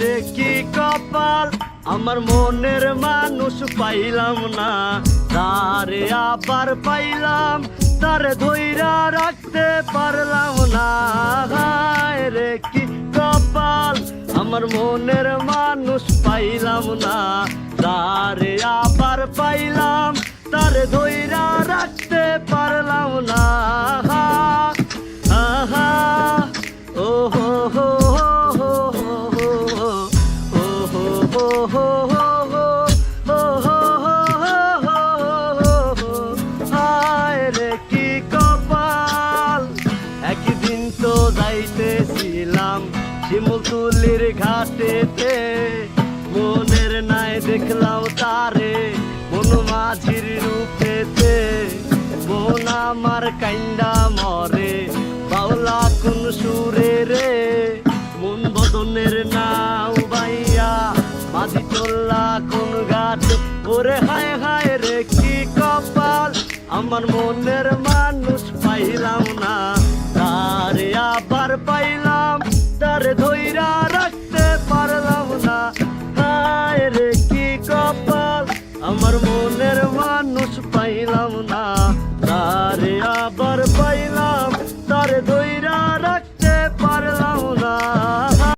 রে কি কপাল আমার মনের মানুষ পাইলাম না, তারে আবার পাইলাম তারে ধইরা রাখতে পারলাম না। হায় রে কি কপাল আমার মনের মানুষ পাইলাম না, তারে আবার পাইলাম তারে ধইরা রাখতে পারলাম না। আহা ও হো হো হো হো ও হো হো হো হায় রে কি কপাল। একদিন তো যাইতেছিলাম শিমুলতুলির ঘাটেতে, মনের নাই দেখলাম তারে মন মাঝির রূপেতে। মন আমার কাইন্দা মরে বাউলা কোন সুরে রে, মন বদনের নাও বাইয়া মাঝি চললা কোন ঘাটে। ওরে হায় হায় রে কি কপাল আমার মনের মানুষ পাইলাম না, তারে আবার পাইলাম তারে ধইরা রাখতে পারলাম না। হায় রে কি কপাল আমার মনের মানুষ পাইলাম না।